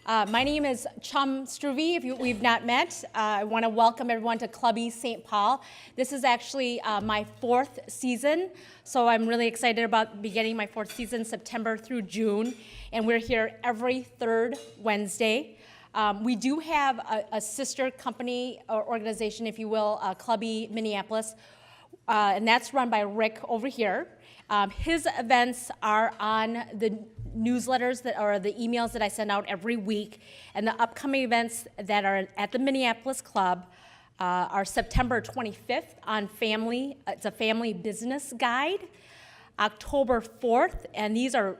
My name is Chum Struve. If we've not met, I want to welcome everyone to Club East St. Paul. This is actually my 4th season, so I'm really excited about beginning my 4th season, September through June, and we're here every 3rd Wednesday. We do have a sister company or organization, if you will, Club E Minneapolis, and that's run by Rick over here. His events are on the newsletters that are the emails that I send out every week, and the upcoming events that are at the Minneapolis Club are September 25th on family. It's a family business guide. October 4th, and these are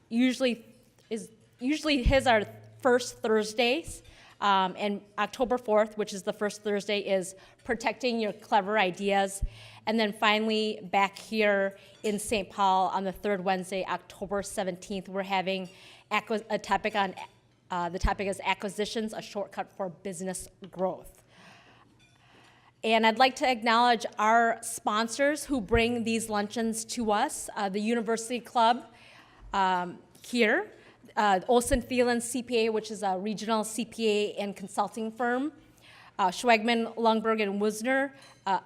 usually his are first Thursdays. And October 4th, which is the first Thursday, is protecting your clever ideas. And then finally, back here in St. Paul on the 3rd Wednesday, October 17th, we're having a topic on, the topic is acquisitions, a shortcut for business growth. And I'd like to acknowledge our sponsors who bring these luncheons to us, the University Club here, Olson Thielen CPA, which is a regional CPA and consulting firm, Schwegman, Lundberg, and Wisner,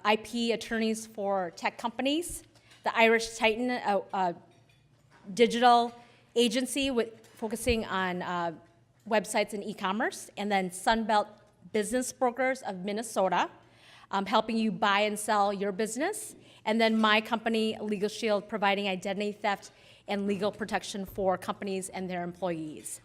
IP attorneys for tech companies, the Irish Titan, a digital agency focusing on websites and e-commerce, and then Sunbelt Business Brokers of Minnesota, helping you buy and sell your business, and then my company, Legal Shield, providing identity theft and legal protection for companies and their employees.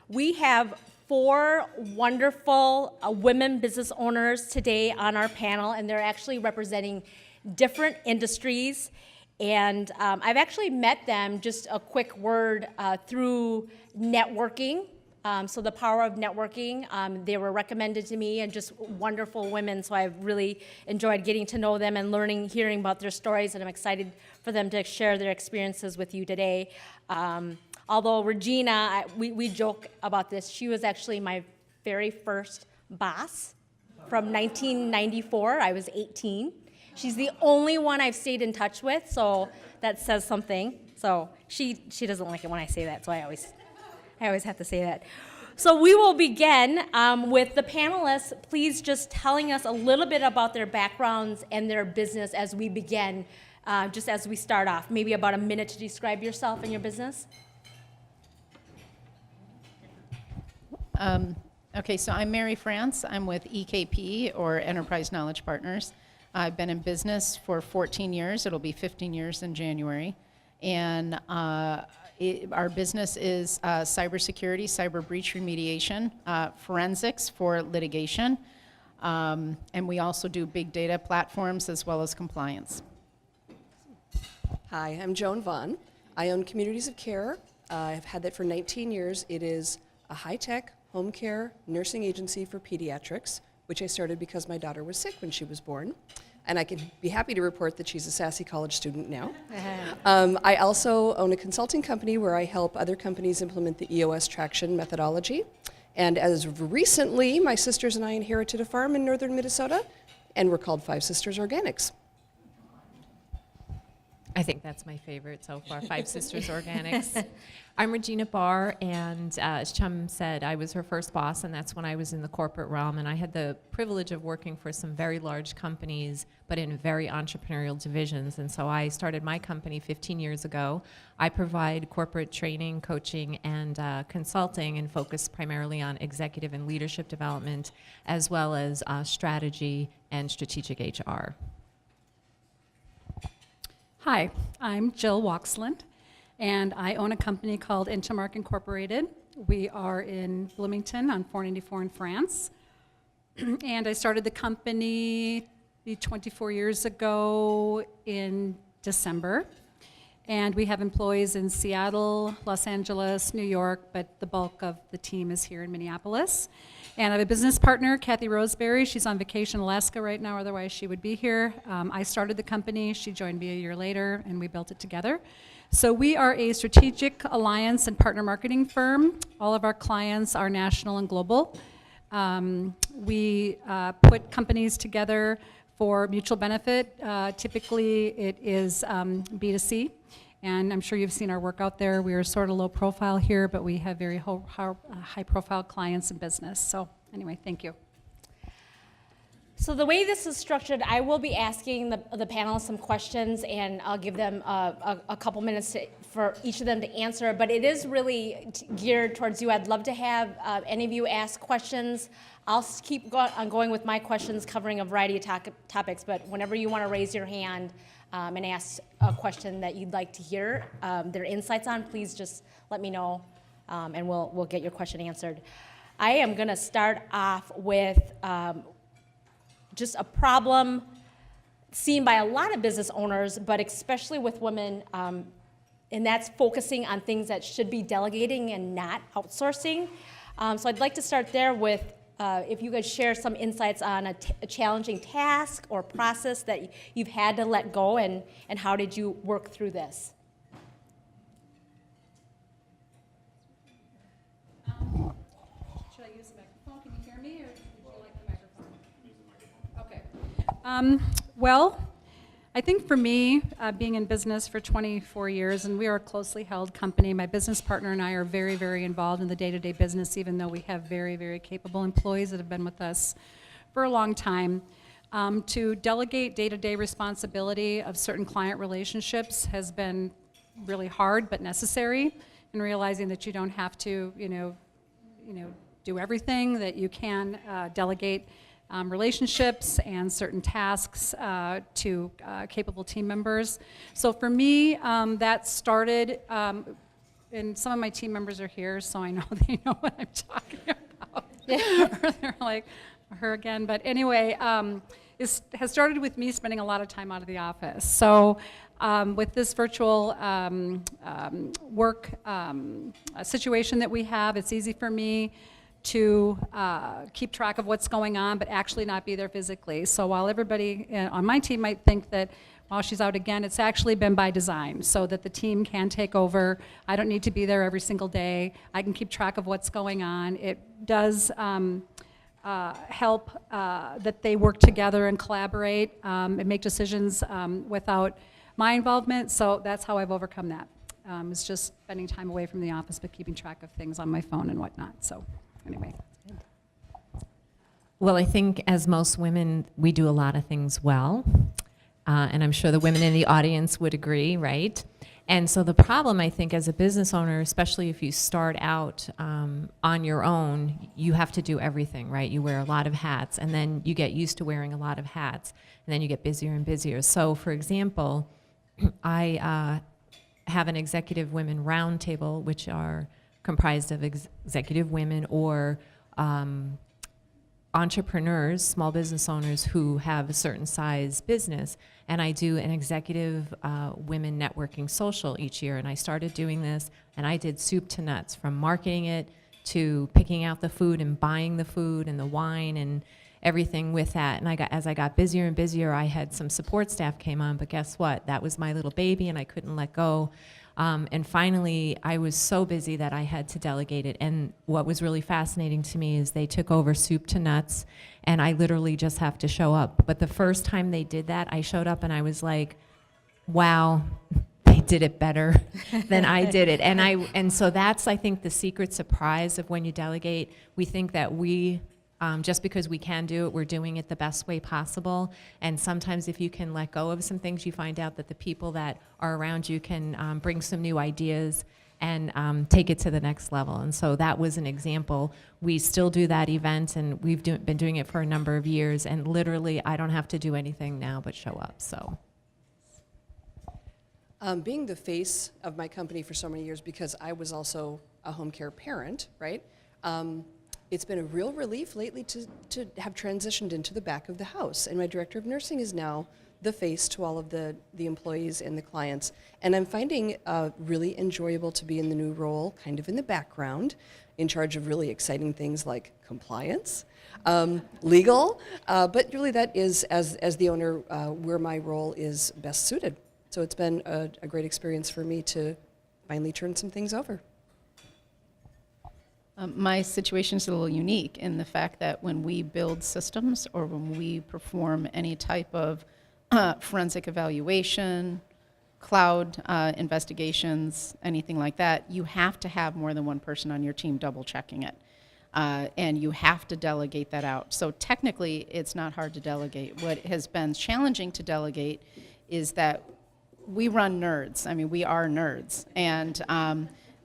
We have 4 wonderful women business owners today on our panel, and they're actually representing different industries. And I've actually met them, just a quick word, through networking. So the power of networking, they were recommended to me, and just wonderful women, so I've really enjoyed getting to know them and hearing about their stories, and I'm excited for them to share their experiences with you today. Although Regina, we joke about this, she was actually my very first boss from 1994. I was 18. She's the only one I've stayed in touch with, so that says something. So she doesn't like it when I say that, so I always have to say that. So we will begin with the panelists, please just telling us a little bit about their backgrounds and their business as we begin, just as we start off. Maybe about a minute to describe yourself and your business. Okay, so I'm Mary France. I'm with EKP, or Enterprise Knowledge Partners. I've been in business for 14 years. It'll be 15 years in January. And our business is cybersecurity, cyber breach remediation, forensics for litigation, and we also do big data platforms as well as compliance. Hi, I'm Joan Vaughn. I own Communities of Care. I've had that for 19 years. It is a high-tech home care nursing agency for pediatrics, which I started because my daughter was sick when she was born. And I can be happy to report that she's a sassy college student now. I also own a consulting company where I help other companies implement the EOS traction methodology. And as of recently, my sisters and I inherited a farm in northern Minnesota, and we're called Five Sisters Organics. I think that's my favorite so far, Five Sisters Organics. I'm Regina Barr, and as Chum said, I was her first boss, and that's when I was in the corporate realm, and I had the privilege of working for some very large companies, but in very entrepreneurial divisions, and so I started my company 15 years ago. I provide corporate training, coaching, and consulting, and focus primarily on executive and leadership development, as well as strategy and strategic HR. Hi, I'm Jill Waxland, and I own a company called Intermark Incorporated. We are in Bloomington on 494 in France. And I started the company 24 years ago in December. And we have employees in Seattle, Los Angeles, New York, but the bulk of the team is here in Minneapolis. And I have a business partner, Kathy Roseberry. She's on vacation in Alaska right now, otherwise she would be here. I started the company, she joined me a year later, and we built it together. So we are a strategic alliance and partner marketing firm. All of our clients are national and global. We put companies together for mutual benefit. Typically it is B2C. And I'm sure you've seen our work out there. We are sort of low profile here, but we have very high profile clients and business. So anyway, thank you. So the way this is structured, I will be asking the panelists some questions, and I'll give them a couple minutes for each of them to answer, but it is really geared towards you. I'd love to have any of you ask questions. I'll keep going with my questions covering a variety of topics, but whenever you want to raise your hand and ask a question that you'd like to hear their insights on, please just let me know, and we'll get your question answered. I am going to start off with just a problem seen by a lot of business owners, but especially with women, and that's focusing on things that should be delegating and not outsourcing. So I'd like to start there with if you could share some insights on a challenging task or process that you've had to let go, and how did you work through this? Should I use the microphone? Can you hear me, or would you like the microphone? Okay. Well, I think for me, being in business for 24 years, and we are a closely held company, my business partner and I are very, very involved in the day-to-day business, even though we have very, very capable employees that have been with us for a long time. To delegate day-to-day responsibility of certain client relationships has been really hard but necessary, in realizing that you don't have to, do everything, that you can delegate relationships and certain tasks to capable team members. So for me, that started, and some of my team members are here, so I know they know what I'm talking about. Or they're like, her again. But anyway, it has started with me spending a lot of time out of the office. So with this virtual work situation that we have, it's easy for me to keep track of what's going on, but actually not be there physically. So while everybody on my team might think that, while she's out again, it's actually been by design, so that the team can take over. I don't need to be there every single day. I can keep track of what's going on. It does help that they work together and collaborate and make decisions without my involvement, so that's how I've overcome that. It's just spending time away from the office, but keeping track of things on my phone and whatnot, so. Anyway. Well, I think as most women, we do a lot of things well. And I'm sure the women in the audience would agree, right? And so the problem, I think, as a business owner, especially if you start out on your own, you have to do everything, right? You wear a lot of hats, and then you get used to wearing a lot of hats, and then you get busier and busier. So, for example, I have an executive women roundtable, which are comprised of executive women or entrepreneurs, small business owners who have a certain size business. And I do an executive women networking social each year. And I started doing this, and I did soup to nuts, from marketing it to picking out the food and buying the food and the wine and everything with that. And as I got busier and busier, I had some support staff came on, but guess what? That was my little baby, and I couldn't let go. And finally, I was so busy that I had to delegate it. And what was really fascinating to me is they took over soup to nuts, and I literally just have to show up. But the first time they did that, I showed up and I was like, wow, they did it better than I did it. And so that's, I think, the secret surprise of when you delegate. We think that just because we can do it, we're doing it the best way possible. And sometimes if you can let go of some things, you find out that the people that are around you can bring some new ideas and take it to the next level. And so that was an example. We still do that event, and we've been doing it for a number of years. And literally, I don't have to do anything now but show up. So, being the face of my company for so many years, because I was also a home care parent, right? It's been a real relief lately to have transitioned into the back of the house. And my director of nursing is now the face to all of the employees and the clients. And I'm finding really enjoyable to be in the new role, kind of in the background, in charge of really exciting things like compliance, legal, but really that is, as the owner, where my role is best suited. So it's been a great experience for me to finally turn some things over. My situation is a little unique in the fact that when we build systems or when we perform any type of forensic evaluation, cloud investigations, anything like that, you have to have more than one person on your team double checking it. And you have to delegate that out. So technically, it's not hard to delegate. What has been challenging to delegate is that we run nerds. I mean, we are nerds. And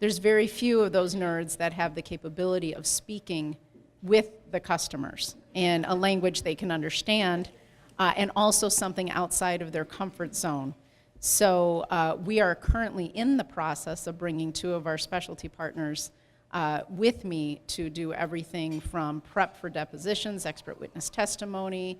there's very few of those nerds that have the capability of speaking with the customers in a language they can understand, and also something outside of their comfort zone. So we are currently in the process of bringing 2 of our specialty partners with me to do everything from prep for depositions, expert witness testimony,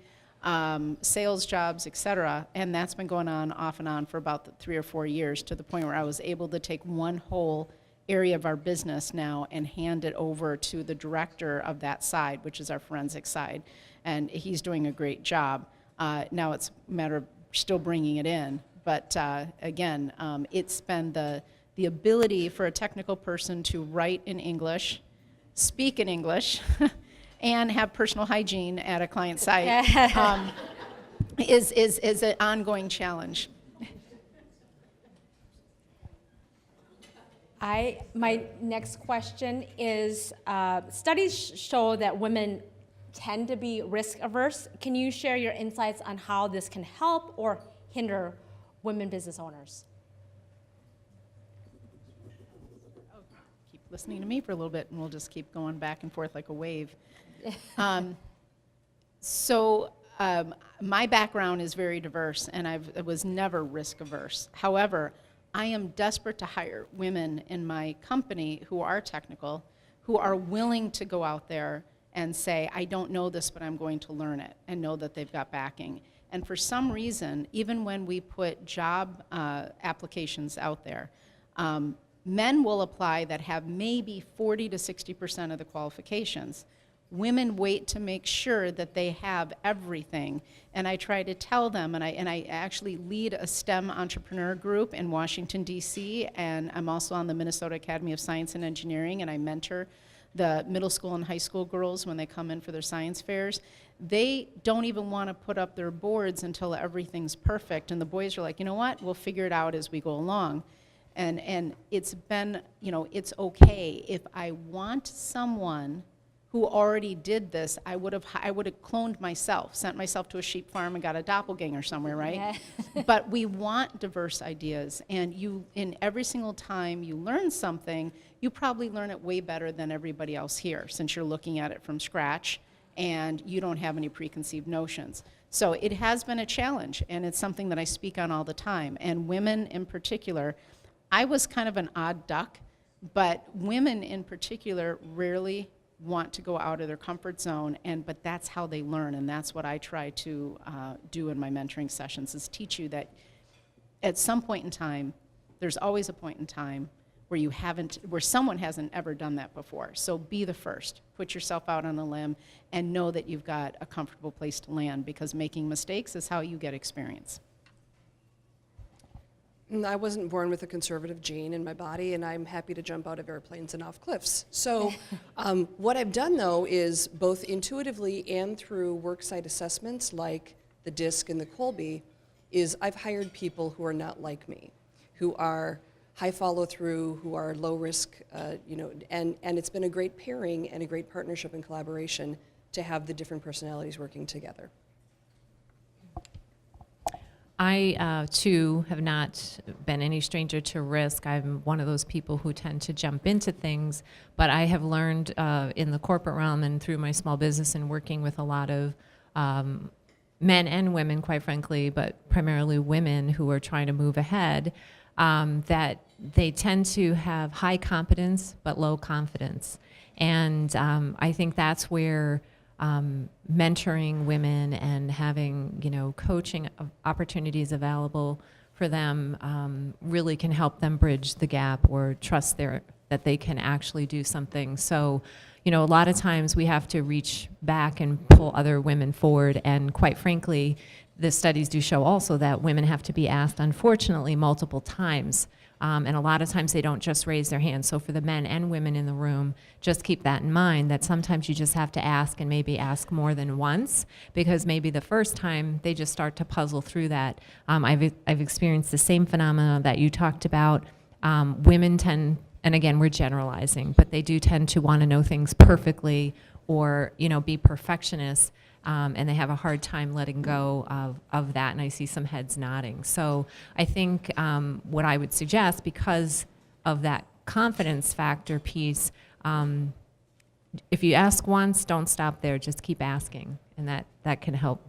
sales jobs, et cetera. And that's been going on off and on for about 3 or 4 years, to the point where I was able to take one whole area of our business now and hand it over to the director of that side, which is our forensic side. And he's doing a great job. Now it's a matter of still bringing it in. But again, it's been the ability for a technical person to write in English, speak in English, and have personal hygiene at a client site is an ongoing challenge. My next question is, studies show that women tend to be risk averse. Can you share your insights on how this can help or hinder women business owners? Keep listening to me for a little bit, and we'll just keep going back and forth like a wave. My background is very diverse, and I was never risk averse. However, I am desperate to hire women in my company who are technical, who are willing to go out there and say, I don't know this, but I'm going to learn it, and know that they've got backing. And for some reason, even when we put job applications out there, men will apply that have maybe 40 to 60% of the qualifications. Women wait to make sure that they have everything. And I try to tell them, and I actually lead a STEM entrepreneur group in Washington, D.C., and I'm also on the Minnesota Academy of Science and Engineering, and I mentor the middle school and high school girls when they come in for their science fairs. They don't even want to put up their boards until everything's perfect, and the boys are like, you know what, we'll figure it out as we go along. And it's been, it's okay. If I want someone who already did this, I would have cloned myself, sent myself to a sheep farm and got a doppelganger somewhere, right? Yeah. But we want diverse ideas, and in every single time you learn something, you probably learn it way better than everybody else here, since you're looking at it from scratch and you don't have any preconceived notions. So it has been a challenge, and it's something that I speak on all the time. And women in particular, I was kind of an odd duck, but women in particular rarely want to go out of their comfort zone, but that's how they learn, and that's what I try to do in my mentoring sessions, is teach you that at some point in time, there's always a point in time where someone hasn't ever done that before. So be the first. Put yourself out on a limb and know that you've got a comfortable place to land, because making mistakes is how you get experience. I wasn't born with a conservative gene in my body, and I'm happy to jump out of airplanes and off cliffs. So what I've done, though, is both intuitively and through worksite assessments like the DISC and the Colby, is I've hired people who are not like me, who are high follow-through, who are low risk, and it's been a great pairing and a great partnership and collaboration to have the different personalities working together. I, too, have not been any stranger to risk. I'm one of those people who tend to jump into things, but I have learned in the corporate realm and through my small business and working with a lot of men and women, quite frankly, but primarily women who are trying to move ahead, that they tend to have high competence but low confidence. And I think that's where mentoring women and having, coaching opportunities available for them really can help them bridge the gap or trust that they can actually do something. So, a lot of times we have to reach back and pull other women forward. And quite frankly, the studies do show also that women have to be asked, unfortunately, multiple times And a lot of times they don't just raise their hand. So for the men and women in the room, just keep that in mind, that sometimes you just have to ask, and maybe ask more than once, because maybe the first time they just start to puzzle through that. I've experienced the same phenomena that you talked about. Women tend, and again, we're generalizing, but they do tend to want to know things perfectly, or be perfectionists. And they have a hard time letting go of that, and I see some heads nodding. So I think what I would suggest, because of that confidence factor piece, if you ask once, don't stop there, just keep asking, and that can help,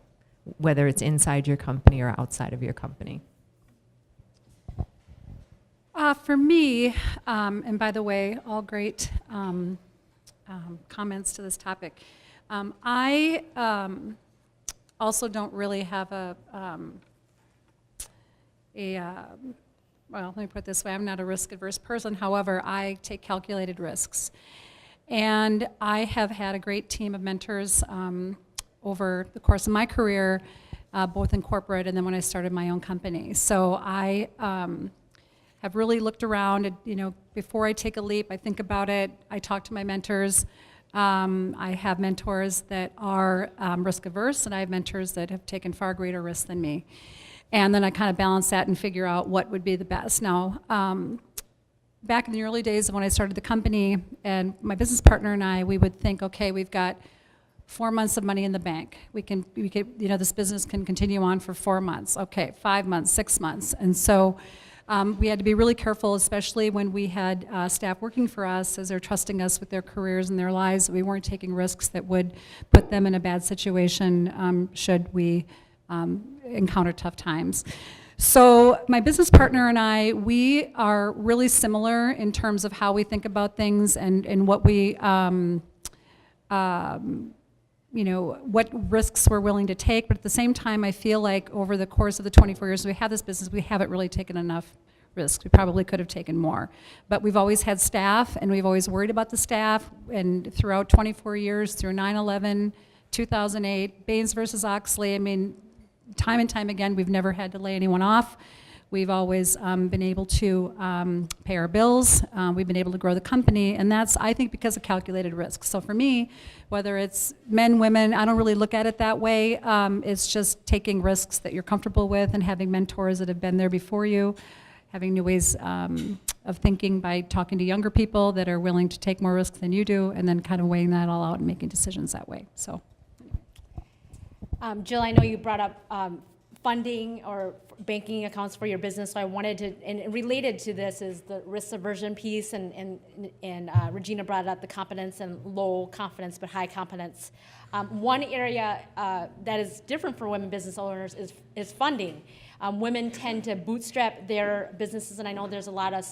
whether it's inside your company or outside of your company. For me, and by the way, all great comments to this topic. I also don't really have well, let me put it this way, I'm not a risk-averse person. However, I take calculated risks. And I have had a great team of mentors over the course of my career, both in corporate and then when I started my own company. So I have really looked around, and, before I take a leap, I think about it, I talk to my mentors. I have mentors that are risk averse, and I have mentors that have taken far greater risks than me. And then I kind of balance that and figure out what would be the best. Now, back in the early days of when I started the company, and my business partner and I, we would think, okay, we've got 4 months of money in the bank. We could, this business can continue on for 4 months. Okay, 5 months, 6 months. And so we had to be really careful, especially when we had staff working for us, as they're trusting us with their careers and their lives. We weren't taking risks that would put them in a bad situation should we encounter tough times. So my business partner and I, we are really similar in terms of how we think about things and what we, what risks we're willing to take. But at the same time, I feel like over the course of the 24 years we have this business, we haven't really taken enough risks. We probably could have taken more. But we've always had staff, and we've always worried about the staff. And throughout 24 years, through 9/11, 2008, Baines versus Oxley, I mean, time and time again, we've never had to lay anyone off. We've always been able to pay our bills. We've been able to grow the company, and that's, I think, because of calculated risk. So for me, whether it's men, women, I don't really look at it that way. It's just taking risks that you're comfortable with and having mentors that have been there before you, having new ways of thinking by talking to younger people that are willing to take more risks than you do, and then kind of weighing that all out and making decisions that way. So. Jill, I know you brought up funding or banking accounts for your business, so I wanted to, and related to this is the risk aversion piece, and Regina brought up the confidence and low confidence but high confidence. One area that is different for women business owners is funding. Women tend to bootstrap their businesses, and I know there's a lot of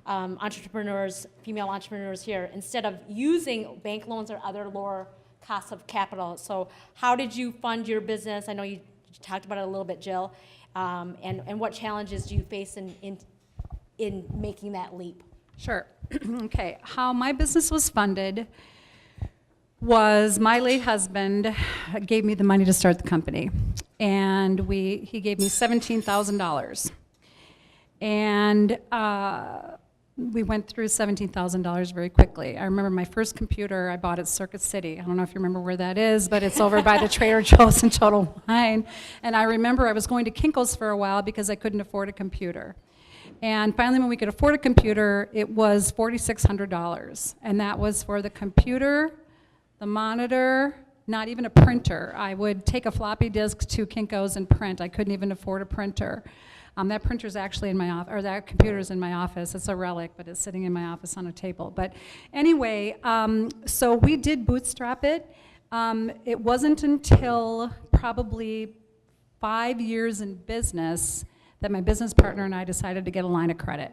entrepreneurs, female entrepreneurs here, instead of using bank loans or other lower costs of capital. So how did you fund your business? I know you talked about it a little bit, Jill. And what challenges do you face in making that leap? Sure. Okay. How my business was funded was my late husband gave me the money to start the company. And he gave me $17,000. And we went through $17,000 very quickly. I remember my first computer I bought at Circuit City. I don't know if you remember where that is, but it's over by the Trader Joe's and Total Wine. And I remember I was going to Kinko's for a while because I couldn't afford a computer. And finally, when we could afford a computer, it was $4,600. And that was for the computer, the monitor, not even a printer. I would take a floppy disk to Kinko's and print. I couldn't even afford a printer. That printer's actually in my office, or that computer's in my office. It's a relic, but it's sitting in my office on a table. But anyway, so we did bootstrap it. It wasn't until probably 5 years in business that my business partner and I decided to get a line of credit.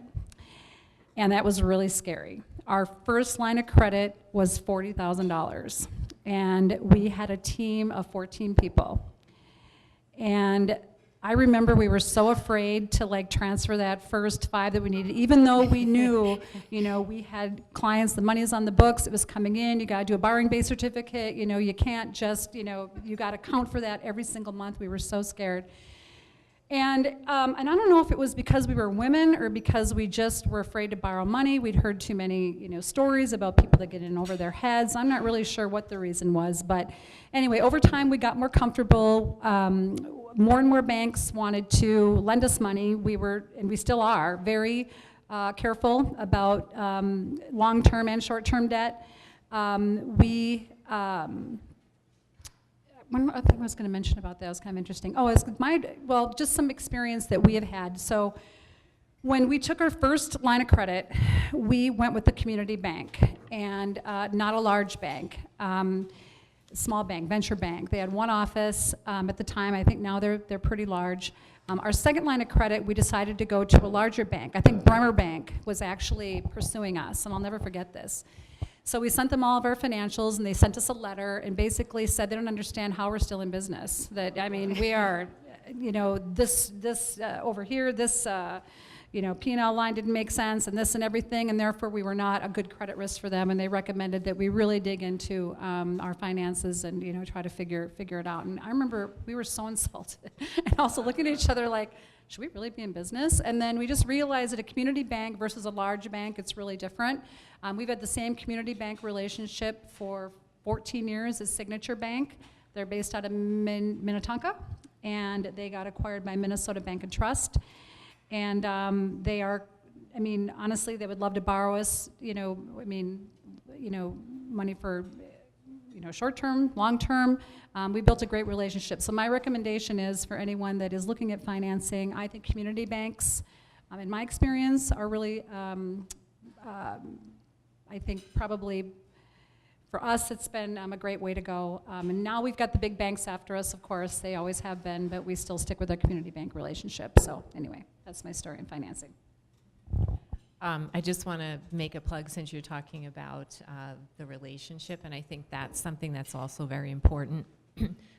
And that was really scary. Our first line of credit was $40,000. And we had a team of 14 people. And I remember we were so afraid to transfer that first 5 that we needed, even though we knew, we had clients, the money is on the books, it was coming in, you gotta do a borrowing base certificate, you can't just, you gotta count for that every single month. We were so scared. And I don't know if it was because we were women or because we just were afraid to borrow money. We'd heard too many, stories about people that get in over their heads. I'm not really sure what the reason was, but anyway, over time we got more comfortable. More and more banks wanted to lend us money. We were, and we still are, very careful about long-term and short-term debt. One other thing I was going to mention about that was kind of interesting. Oh, just some experience that we have had. So when we took our first line of credit, we went with the community bank, and not a large bank, small bank, venture bank. They had one office at the time. I think now they're pretty large. Our second line of credit, we decided to go to a larger bank. I think Bremer Bank was actually pursuing us, and I'll never forget this. So we sent them all of our financials, and they sent us a letter and basically said they don't understand how we're still in business. That, I mean, we are, this over here, this, P&L line didn't make sense, and this and everything, and therefore we were not a good credit risk for them, and they recommended that we really dig into our finances and, try to figure it out. And I remember we were so insulted, and also looking at each other like, should we really be in business? And then we just realized that a community bank versus a large bank, it's really different. We've had the same community bank relationship for 14 years as Signature Bank. They're based out of Minnetonka, and they got acquired by Minnesota Bank and Trust. And they are, honestly, they would love to borrow us, money for, short-term, long-term. We built a great relationship. So my recommendation is for anyone that is looking at financing, I think community banks, in my experience, are really, I think probably for us, it's been a great way to go. And now we've got the big banks after us, of course. They always have been, but we still stick with our community bank relationship. So anyway, that's my story in financing. I just want to make a plug since you're talking about the relationship, and I think that's something that's also very important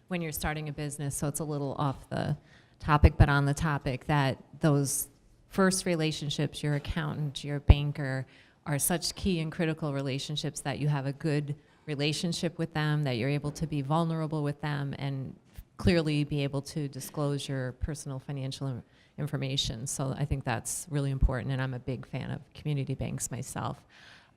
when you're starting a business. So it's a little off the topic, but on the topic, that those first relationships, your accountant, your banker, are such key and critical relationships, that you have a good relationship with them, that you're able to be vulnerable with them and clearly be able to disclose your personal financial information. So I think that's really important, and I'm a big fan of community banks myself.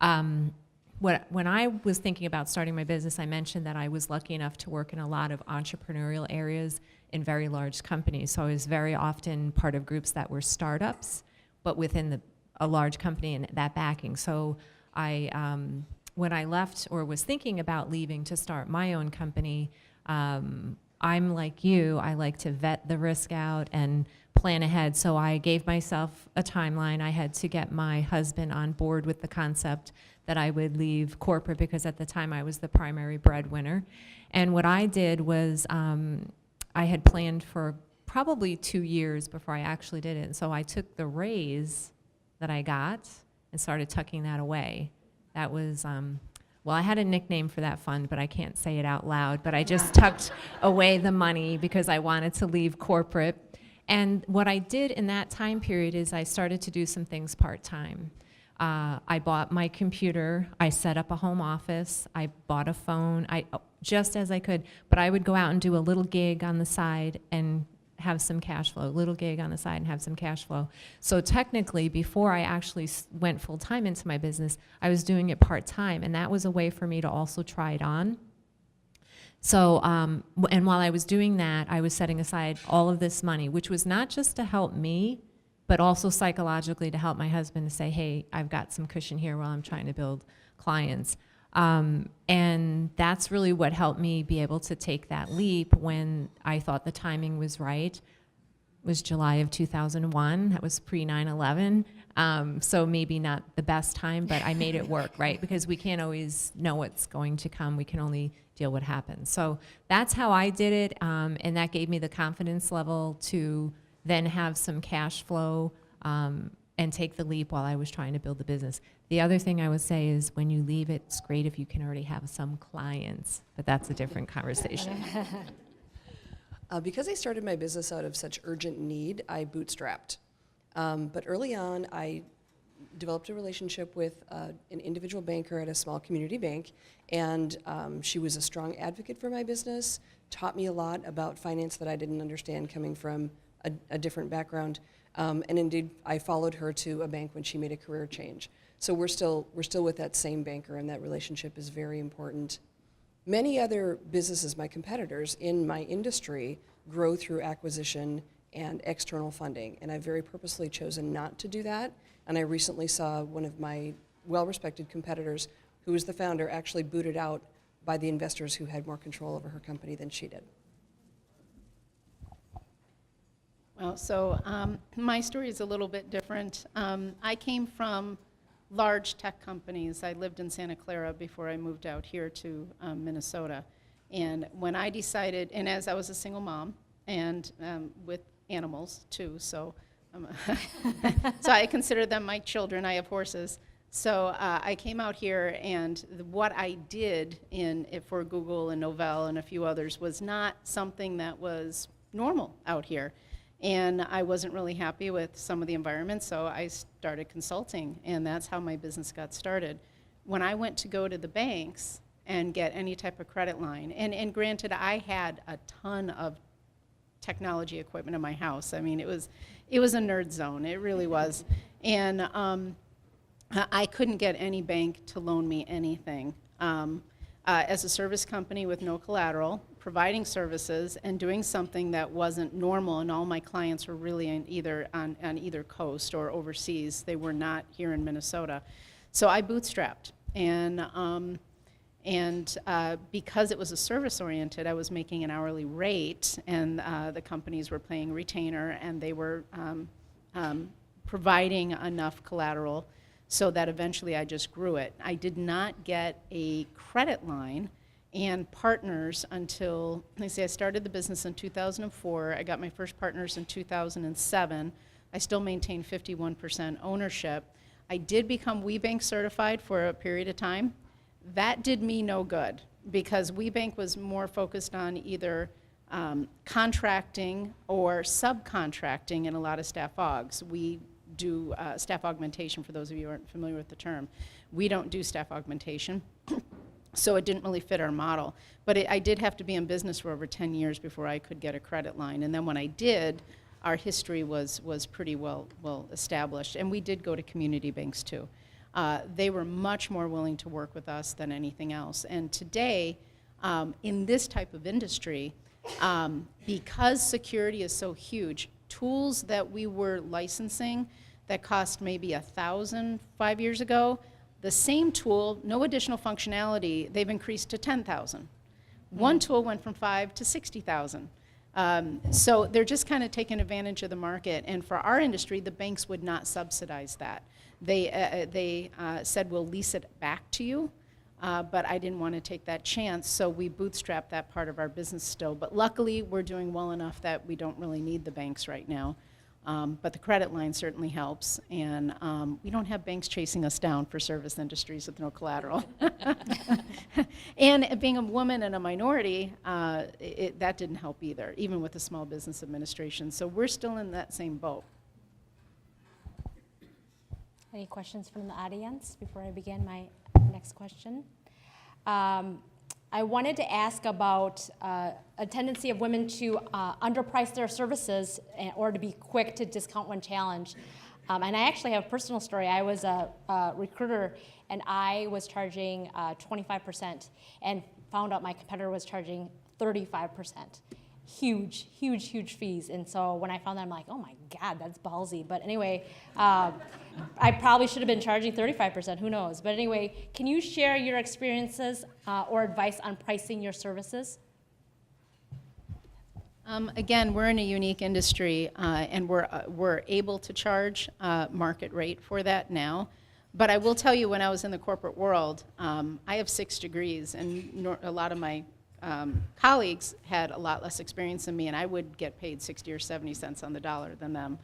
When I was thinking about starting my business, I mentioned that I was lucky enough to work in a lot of entrepreneurial areas in very large companies. So I was very often part of groups that were startups, but within a large company and that backing. So when I left or was thinking about leaving to start my own company, I'm like you, I like to vet the risk out and plan ahead. So I gave myself a timeline. I had to get my husband on board with the concept that I would leave corporate, because at the time I was the primary breadwinner. And what I did was I had planned for probably 2 years before I actually did it. And so I took the raise that I got and started tucking that away. That was, well, I had a nickname for that fund, but I can't say it out loud. But I just tucked away the money because I wanted to leave corporate. And what I did in that time period is I started to do some things part-time. I bought my computer, I set up a home office, I bought a phone, just as I could, but I would go out and do a little gig on the side and have some cash flow, little gig on the side and have some cash flow. So technically, before I actually went full-time into my business, I was doing it part-time, and that was a way for me to also try it on. So, and while I was doing that, I was setting aside all of this money, which was not just to help me, but also psychologically to help my husband to say, hey, I've got some cushion here while I'm trying to build clients. And that's really what helped me be able to take that leap when I thought the timing was right. It was July of 2001. That was pre 9/11. So maybe not the best time, but I made it work, right? Because we can't always know what's going to come. We can only deal what happens. So that's how I did it, and that gave me the confidence level to then have some cash flow and take the leap while I was trying to build the business. The other thing I would say is when you leave, it's great if you can already have some clients, but that's a different conversation. Because I started my business out of such urgent need, I bootstrapped. But early on, I developed a relationship with an individual banker at a small community bank, and she was a strong advocate for my business, taught me a lot about finance that I didn't understand coming from a different background. And indeed, I followed her to a bank when she made a career change. So we're still with that same banker, and that relationship is very important. Many other businesses, my competitors in my industry, grow through acquisition and external funding, and I've very purposely chosen not to do that. And I recently saw one of my well-respected competitors, who was the founder, actually booted out by the investors who had more control over her company than she did. Well, so my story is a little bit different. I came from large tech companies. I lived in Santa Clara before I moved out here to Minnesota. And when I decided, and as I was a single mom, and with animals too, so so I consider them my children. I have horses. So I came out here, and what I did for Google and Novell and a few others was not something that was normal out here. And I wasn't really happy with some of the environment, so I started consulting, and that's how my business got started. When I went to go to the banks and get any type of credit line, and granted, I had a ton of technology equipment in my house. I mean, it was a nerd zone. It really was. And I couldn't get any bank to loan me anything. As a service company with no collateral, providing services and doing something that wasn't normal, and all my clients were really on either coast or overseas. They were not here in Minnesota. So I bootstrapped. And because it was a service-oriented, I was making an hourly rate, and the companies were paying retainer, and they were providing enough collateral so that eventually I just grew it. I did not get a credit line and partners until, I started the business in 2004. I got my first partners in 2007. I still maintain 51% ownership. I did become WeBank certified for a period of time. That did me no good, because WeBank was more focused on either contracting or subcontracting in a lot of staff augs. We do staff augmentation, for those of you who aren't familiar with the term. We don't do staff augmentation, so it didn't really fit our model. But I did have to be in business for over 10 years before I could get a credit line. And then when I did, our history was pretty well established. And we did go to community banks too. They were much more willing to work with us than anything else. And today, in this type of industry, because security is so huge, tools that we were licensing that cost maybe $1,000 5 years ago, the same tool, no additional functionality, they've increased to $10,000. One tool went from $5,000 to $60,000. So they're just kind of taking advantage of the market. And for our industry, the banks would not subsidize that. They said, we'll lease it back to you, but I didn't want to take that chance, so we bootstrapped that part of our business still. But luckily, we're doing well enough that we don't really need the banks right now. But the credit line certainly helps, and we don't have banks chasing us down for service industries with no collateral. And being a woman and a minority, that didn't help either, even with the Small Business Administration. So we're still in that same boat. Any questions from the audience before I begin my next question? I wanted to ask about a tendency of women to underprice their services or to be quick to discount when challenged. And I actually have a personal story. I was a recruiter, and I was charging 25% and found out my competitor was charging 35%. Huge, huge, huge fees. And so when I found that, I'm like, oh my God, that's ballsy. But anyway, I probably should have been charging 35%, who knows? But anyway, can you share your experiences or advice on pricing your services? Again, we're in a unique industry, and we're able to charge market rate for that now. But I will tell you, when I was in the corporate world, I have 6 degrees, and a lot of my colleagues had a lot less experience than me, and I would get paid 60 or 70 cents on the dollar than them.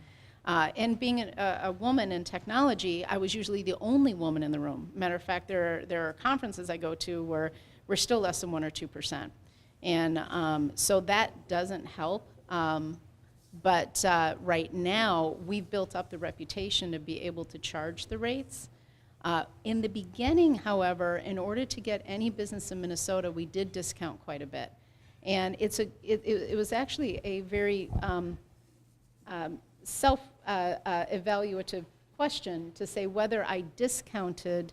And being a woman in technology, I was usually the only woman in the room. Matter of fact, there are conferences I go to where we're still less than 1 or 2%. And so that doesn't help. But right now, we've built up the reputation to be able to charge the rates. In the beginning, however, in order to get any business in Minnesota, we did discount quite a bit. And it was actually a very self-evaluative question to say whether I discounted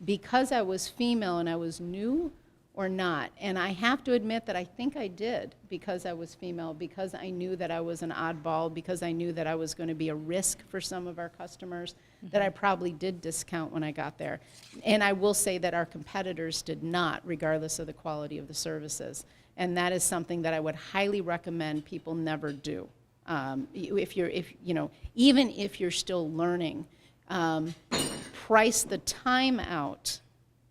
because I was female and I was new or not. And I have to admit that I think I did because I was female, because I knew that I was an oddball, because I knew that I was going to be a risk for some of our customers, that I probably did discount when I got there. And I will say that our competitors did not, regardless of the quality of the services. And that is something that I would highly recommend people never do. Even if you're still learning, price the time out,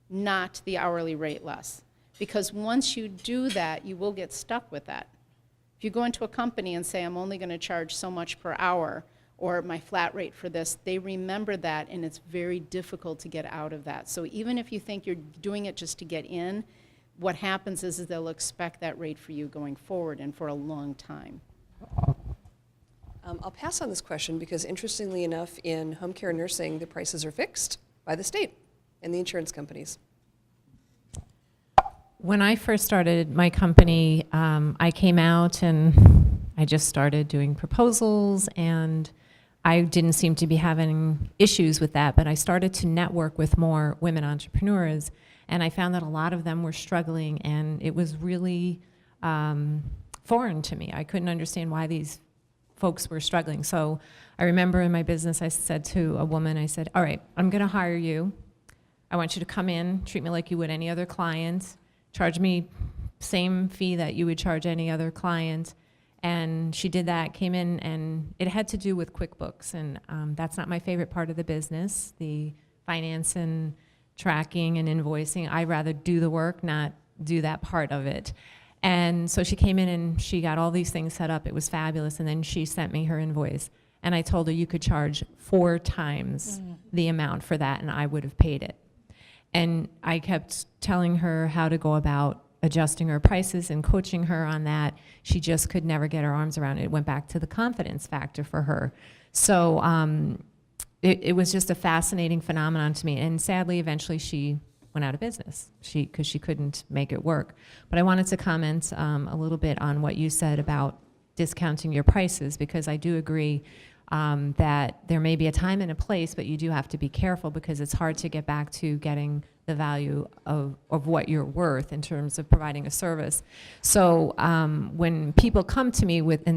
not the hourly rate less. Because once you do that, you will get stuck with that. If you go into a company and say, I'm only going to charge so much per hour, or my flat rate for this, they remember that, and it's very difficult to get out of that. So even if you think you're doing it just to get in, what happens is they'll expect that rate for you going forward and for a long time. I'll pass on this question because, interestingly enough, in home care nursing, the prices are fixed by the state and the insurance companies. When I first started my company, I came out and I just started doing proposals, and I didn't seem to be having issues with that, but I started to network with more women entrepreneurs, and I found that a lot of them were struggling, and it was really foreign to me. I couldn't understand why these folks were struggling. So I remember in my business, I said to a woman, I said, all right, I'm going to hire you. I want you to come in, treat me like you would any other client, charge me same fee that you would charge any other client. And she did that, came in, and it had to do with QuickBooks. And that's not my favorite part of the business, the finance and tracking and invoicing. I'd rather do the work, not do that part of it. And so she came in and she got all these things set up. It was fabulous. And then she sent me her invoice. And I told her you could charge 4 times the amount for that, and I would have paid it. And I kept telling her how to go about adjusting her prices and coaching her on that. She just could never get her arms around it. It went back to the confidence factor for her. So it was just a fascinating phenomenon to me. And sadly, eventually she went out of business because she couldn't make it work. But I wanted to comment a little bit on what you said about discounting your prices, because I do agree that there may be a time and a place, but you do have to be careful because it's hard to get back to getting the value of what you're worth in terms of providing a service. So when people come to me with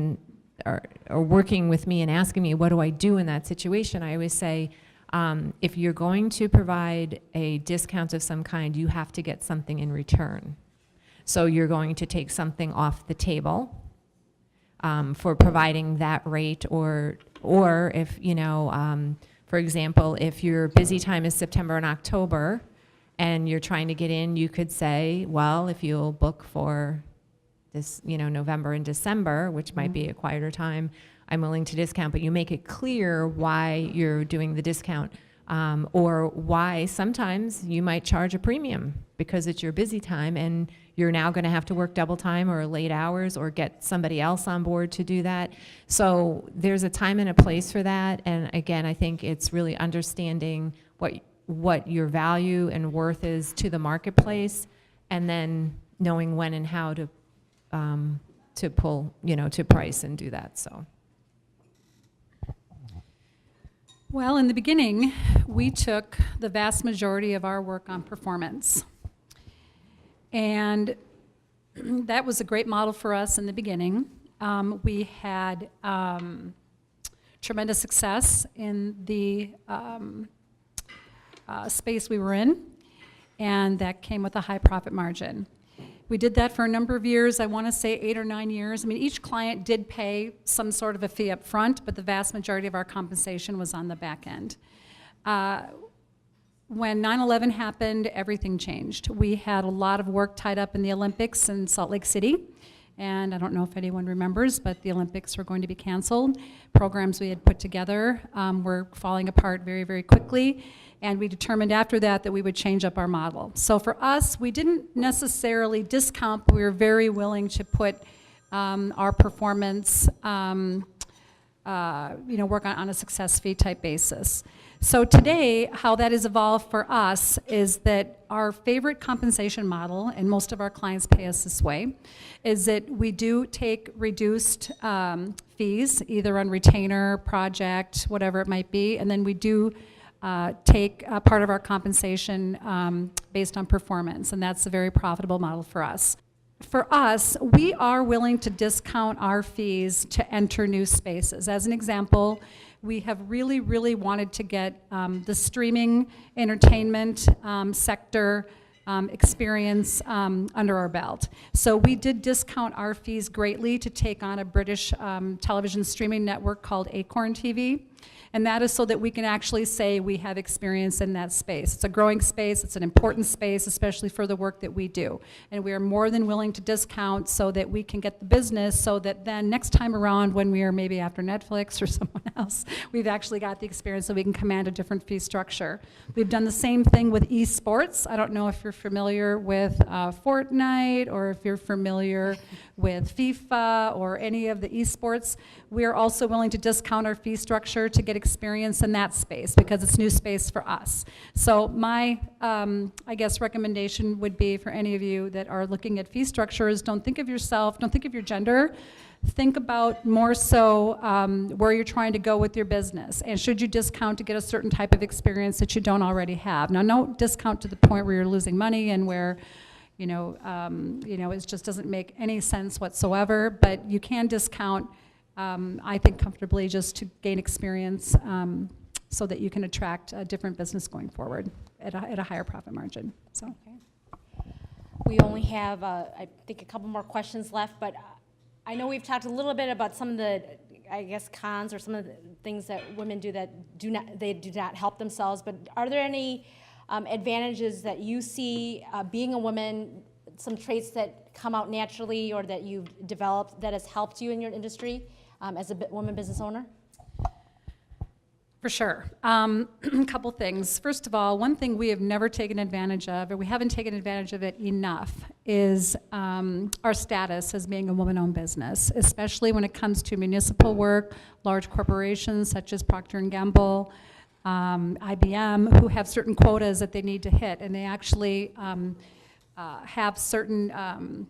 or working with me and asking me what do I do in that situation, I always say, if you're going to provide a discount of some kind, you have to get something in return. So you're going to take something off the table for providing that rate, or if, for example, if your busy time is September and October and you're trying to get in, you could say, well, if you'll book for this, November and December, which might be a quieter time, I'm willing to discount, but you make it clear why you're doing the discount, or why sometimes you might charge a premium because it's your busy time and you're now going to have to work double time or late hours or get somebody else on board to do that. So there's a time and a place for that. And again, I think it's really understanding what your value and worth is to the marketplace, and then knowing when and how to pull, to price and do that. So. Well, in the beginning, we took the vast majority of our work on performance. And that was a great model for us in the beginning. We had tremendous success in the space we were in, and that came with a high profit margin. We did that for a number of years, I want to say 8 or 9 years. I mean, each client did pay some sort of a fee up front, but the vast majority of our compensation was on the back end. When 9/11 happened, everything changed. We had a lot of work tied up in the Olympics in Salt Lake City, and I don't know if anyone remembers, but the Olympics were going to be canceled. Programs we had put together were falling apart very, very quickly. And we determined after that we would change up our model. So for us, we didn't necessarily discount, but we were very willing to put our performance work on a success fee type basis. So today, how that has evolved for us is that our favorite compensation model, and most of our clients pay us this way, is that we do take reduced fees, either on retainer, project, whatever it might be, and then we do take part of our compensation based on performance, and that's a very profitable model for us. For us, we are willing to discount our fees to enter new spaces. As an example, we have really, really wanted to get the streaming entertainment sector experience under our belt. So we did discount our fees greatly to take on a British television streaming network called Acorn TV. And that is so that we can actually say we have experience in that space. It's a growing space, it's an important space, especially for the work that we do. And we are more than willing to discount so that we can get the business, so that then next time around when we are maybe after Netflix or someone else, we've actually got the experience so we can command a different fee structure. We've done the same thing with esports. I don't know if you're familiar with Fortnite or if you're familiar with FIFA or any of the esports. We are also willing to discount our fee structure to get experience in that space because it's new space for us. So my, I guess, recommendation would be for any of you that are looking at fee structures, don't think of yourself, don't think of your gender, think about more so where you're trying to go with your business. And should you discount to get a certain type of experience that you don't already have? Now, no discount to the point where you're losing money and where it just doesn't make any sense whatsoever, but you can discount, I think, comfortably just to gain experience so that you can attract a different business going forward at a higher profit margin. So. We only have, I think, a couple more questions left, but I know we've talked a little bit about some of the, I guess, cons or some of the things that women do that do not help themselves, but are there any advantages that you see being a woman, some traits that come out naturally or that you've developed that has helped you in your industry as a woman business owner? For sure. A couple things. First of all, one thing we have never taken advantage of, or we haven't taken advantage of it enough, is our status as being a woman-owned business, especially when it comes to municipal work, large corporations such as Procter & Gamble, IBM, who have certain quotas that they need to hit, and they actually have certain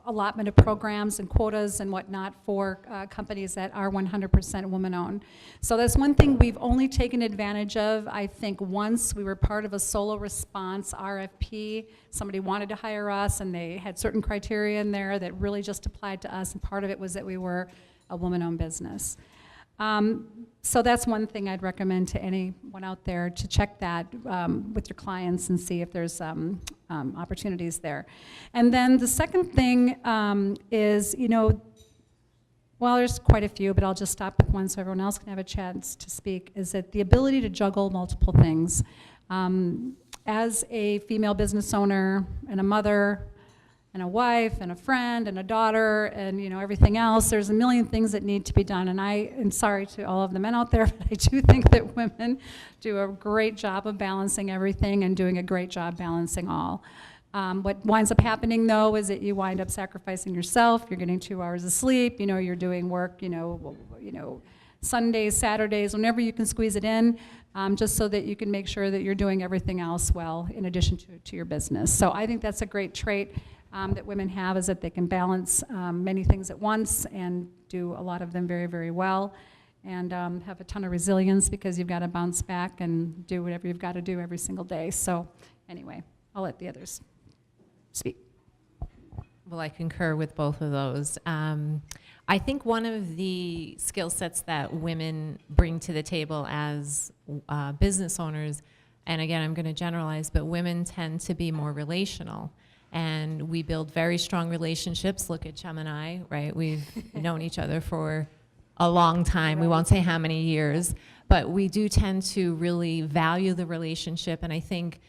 allotment of programs and quotas and whatnot for companies that are 100% woman-owned. So that's one thing we've only taken advantage of. I think once we were part of a solo response RFP, somebody wanted to hire us and they had certain criteria in there that really just applied to us, and part of it was that we were a woman-owned business. So that's one thing I'd recommend to anyone out there, to check that with your clients and see if there's opportunities there. And then the second thing is, well, there's quite a few, but I'll just stop with one so everyone else can have a chance to speak, is that the ability to juggle multiple things. As a female business owner and a mother, and a wife, and a friend, and a daughter, and everything else. There's a million things that need to be done, and I am sorry to all of the men out there, but I do think that women do a great job of balancing everything and doing a great job balancing all. What winds up happening, though, is that you wind up sacrificing yourself. You're getting 2 hours of sleep. You're doing work. Sundays, Saturdays, whenever you can squeeze it in, just so that you can make sure that you're doing everything else well in addition to your business. So I think that's a great trait that women have, is that they can balance many things at once and do a lot of them very, very well, and have a ton of resilience because you've got to bounce back and do whatever you've got to do every single day. So anyway, I'll let the others speak. Well, I concur with both of those. I think one of the skill sets that women bring to the table as business owners, and again, I'm going to generalize, but women tend to be more relational. And we build very strong relationships. Look at Chum and I, right? We've known each other for a long time. We won't say how many years, but we do tend to really value the relationship. And I think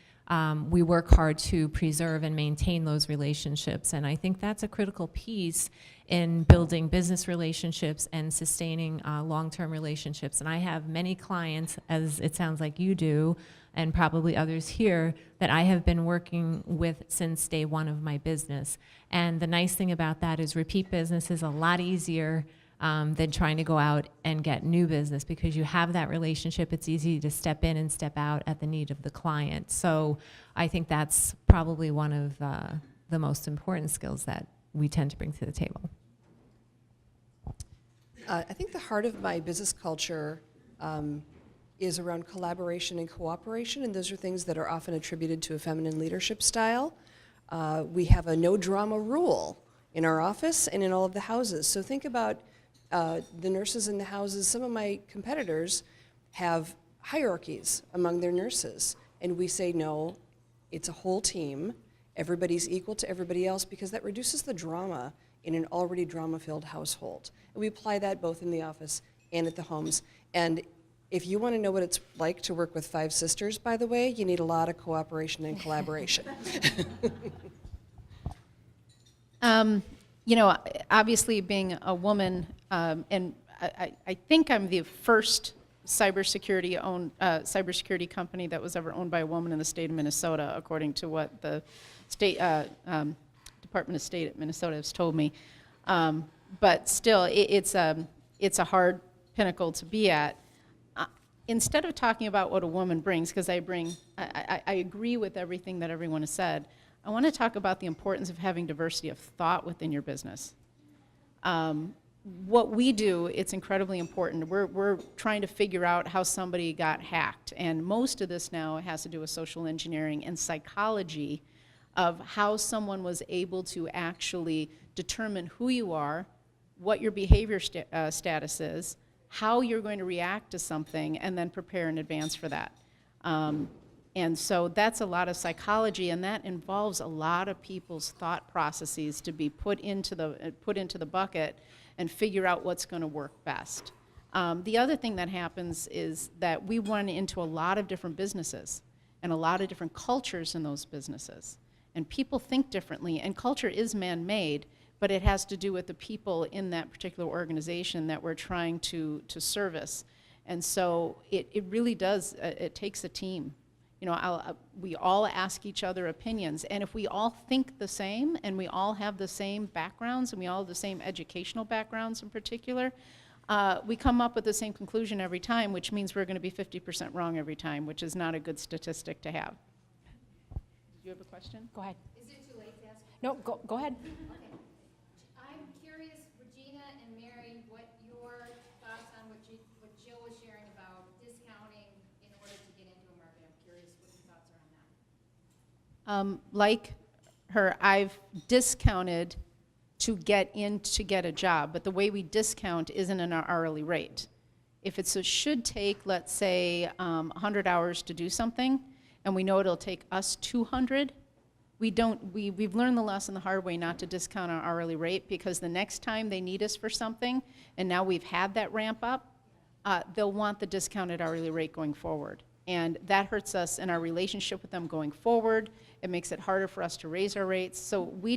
we work hard to preserve and maintain those relationships. And I think that's a critical piece in building business relationships and sustaining long-term relationships. And I have many clients, as it sounds like you do, and probably others here, that I have been working with since day one of my business. And the nice thing about that is repeat business is a lot easier than trying to go out and get new business, because you have that relationship. It's easy to step in and step out at the need of the client. So I think that's probably one of the most important skills that we tend to bring to the table. I think the heart of my business culture is around collaboration and cooperation, and those are things that are often attributed to a feminine leadership style. We have a no drama rule in our office and in all of the houses. So think about the nurses in the houses. Some of my competitors have hierarchies among their nurses, and we say no, it's a whole team. Everybody's equal to everybody else, because that reduces the drama in an already drama-filled household. And we apply that both in the office and at the homes. And if you want to know what it's like to work with 5 sisters, by the way, you need a lot of cooperation and collaboration. You know, obviously being a woman, and I think I'm the first cybersecurity company that was ever owned by a woman in the state of Minnesota, according to what the state Department of State at Minnesota has told me. But still, it's a hard pinnacle to be at. Instead of talking about what a woman brings, because I agree with everything that everyone has said, I want to talk about the importance of having diversity of thought within your business. What we do, it's incredibly important. We're trying to figure out how somebody got hacked, and most of this now has to do with social engineering and psychology of how someone was able to actually determine who you are, what your behavior status is, how you're going to react to something, and then prepare in advance for that. And so that's a lot of psychology, and that involves a lot of people's thought processes to be put into the bucket and figure out what's going to work best. The other thing that happens is that we run into a lot of different businesses and a lot of different cultures in those businesses. And people think differently, and culture is man-made, but it has to do with the people in that particular organization that we're trying to service. And so it really does, it takes a team. You know, we all ask each other opinions, and if we all think the same, and we all have the same backgrounds, and we all have the same educational backgrounds in particular, we come up with the same conclusion every time, which means we're going to be 50% wrong every time, which is not a good statistic to have. Do you have a question? Go ahead. Is it too late to ask? No, go ahead. Okay. I'm curious, Regina and Mary, what your thoughts on what Jill was sharing about discounting in order to get into a market. I'm curious what your thoughts are on that. Like her, I've discounted to get a job, but the way we discount isn't an hourly rate. If it should take, let's say, 100 hours to do something, and we know it'll take us 200, we've learned the lesson the hard way not to discount our hourly rate, because the next time they need us for something, and now we've had that ramp up, they'll want the discounted hourly rate going forward. And that hurts us in our relationship with them going forward. It makes it harder for us to raise our rates. So we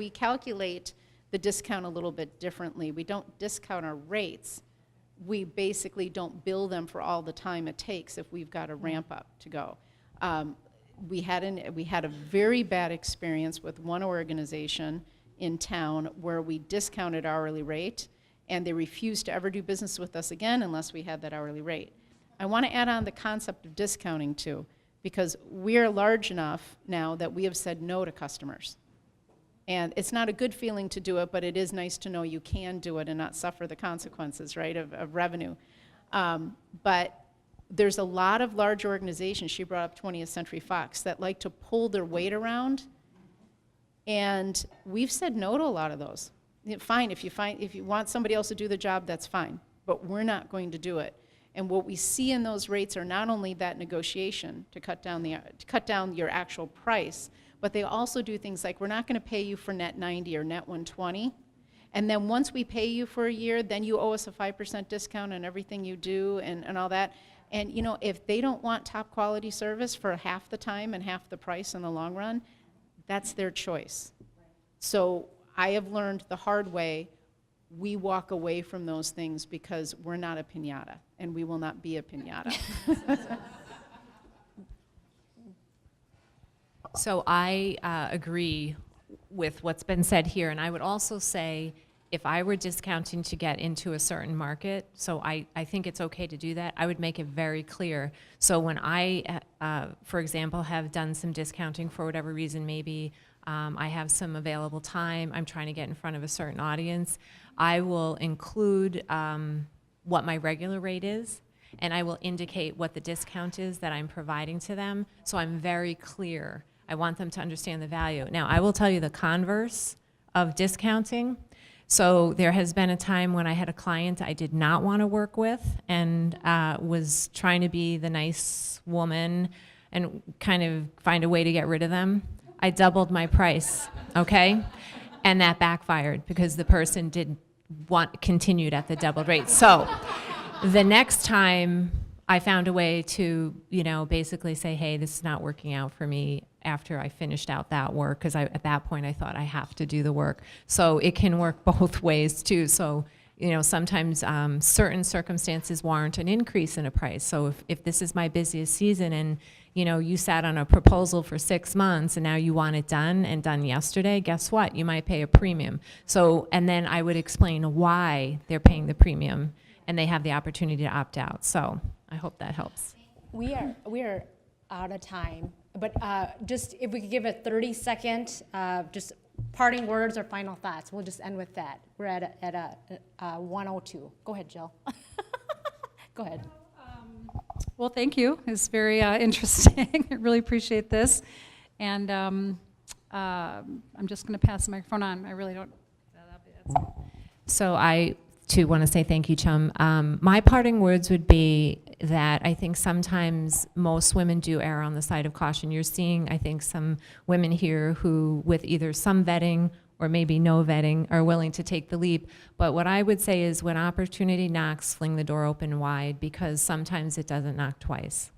calculate the discount a little bit differently. We don't discount our rates. We basically don't bill them for all the time it takes if we've got a ramp up to go. We had a very bad experience with one organization in town where we discounted hourly rate, and they refused to ever do business with us again unless we had that hourly rate. I want to add on the concept of discounting too, because we're large enough now that we have said no to customers. And it's not a good feeling to do it, but it is nice to know you can do it and not suffer the consequences, right, of revenue. But there's a lot of large organizations, she brought up 20th Century Fox, that like to pull their weight around, and we've said no to a lot of those. Fine, if you want somebody else to do the job, that's fine, but we're not going to do it. And what we see in those rates are not only that negotiation to cut down your actual price, but they also do things like, we're not going to pay you for net 90 or net 120, and then once we pay you for a year, then you owe us a 5% discount on everything you do and all that. And you know, if they don't want top quality service for half the time and half the price in the long run, that's their choice. So I have learned the hard way, we walk away from those things because we're not a piñata, and we will not be a piñata. So I agree with what's been said here, and I would also say if I were discounting to get into a certain market, so I think it's okay to do that, I would make it very clear. So when I, for example, have done some discounting for whatever reason, maybe I have some available time, I'm trying to get in front of a certain audience, I will include what my regular rate is, and I will indicate what the discount is that I'm providing to them, so I'm very clear. I want them to understand the value. Now, I will tell you the converse of discounting. So there has been a time when I had a client I did not want to work with and was trying to be the nice woman and kind of find a way to get rid of them. I doubled my price, okay? And that backfired because the person continued at the doubled rate. So the next time I found a way to, basically say, hey, this is not working out for me after I finished out that work, because at that point I thought I have to do the work. So it can work both ways too. So, sometimes certain circumstances warrant an increase in a price. So if this is my busiest season and, you sat on a proposal for 6 months and now you want it done and done yesterday, guess what? You might pay a premium. So, and then I would explain why they're paying the premium and they have the opportunity to opt out. So I hope that helps. We are out of time, but just if we could give a 30-second, just parting words or final thoughts, we'll just end with that. We're at 1:02. Go ahead, Jill. Go ahead. Well, thank you. It's very interesting. I really appreciate this. And I'm just going to pass the microphone on. I really don't. So I, too, want to say thank you, Chum. My parting words would be that I think sometimes most women do err on the side of caution. You're seeing, I think, some women here who, with either some vetting or maybe no vetting, are willing to take the leap. But what I would say is when opportunity knocks, fling the door open wide, because sometimes it doesn't knock twice.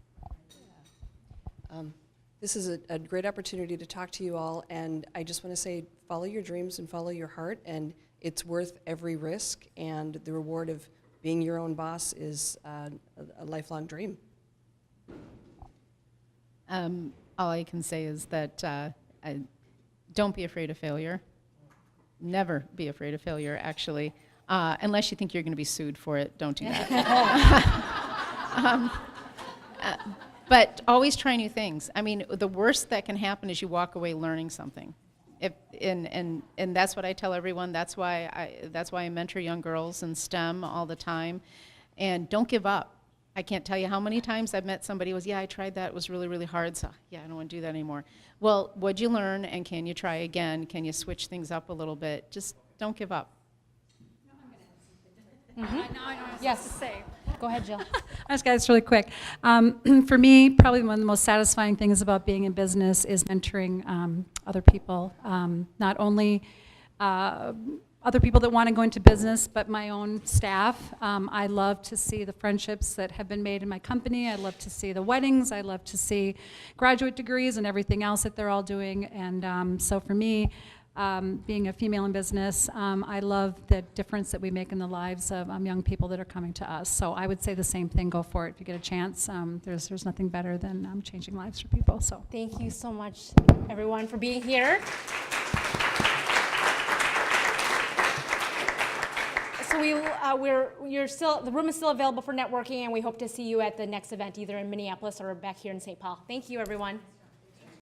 This is a great opportunity to talk to you all, and I just want to say follow your dreams and follow your heart, and it's worth every risk, and the reward of being your own boss is a lifelong dream. All I can say is that don't be afraid of failure. Never be afraid of failure, actually. Unless you think you're going to be sued for it, don't do that. But always try new things. I mean, the worst that can happen is you walk away learning something. And that's what I tell everyone. That's why I mentor young girls in STEM all the time. And don't give up. I can't tell you how many times I've met somebody who was, yeah, I tried that. It was really, really hard. So, yeah, I don't want to do that anymore. Well, what'd you learn? And can you try again? Can you switch things up a little bit? Just don't give up. Yes. Go ahead, Jill. I just got this really quick. For me, probably one of the most satisfying things about being in business is mentoring other people, not only other people that want to go into business, but my own staff. I love to see the friendships that have been made in my company. I love to see the weddings. I love to see graduate degrees and everything else that they're all doing. And so for me, being a female in business, I love the difference that we make in the lives of young people that are coming to us. So I would say the same thing, go for it if you get a chance. There's nothing better than changing lives for people. So Thank you so much, everyone, for being here. So the room is still available for networking, and we hope to see you at the next event, either in Minneapolis or back here in St. Paul. Thank you, everyone.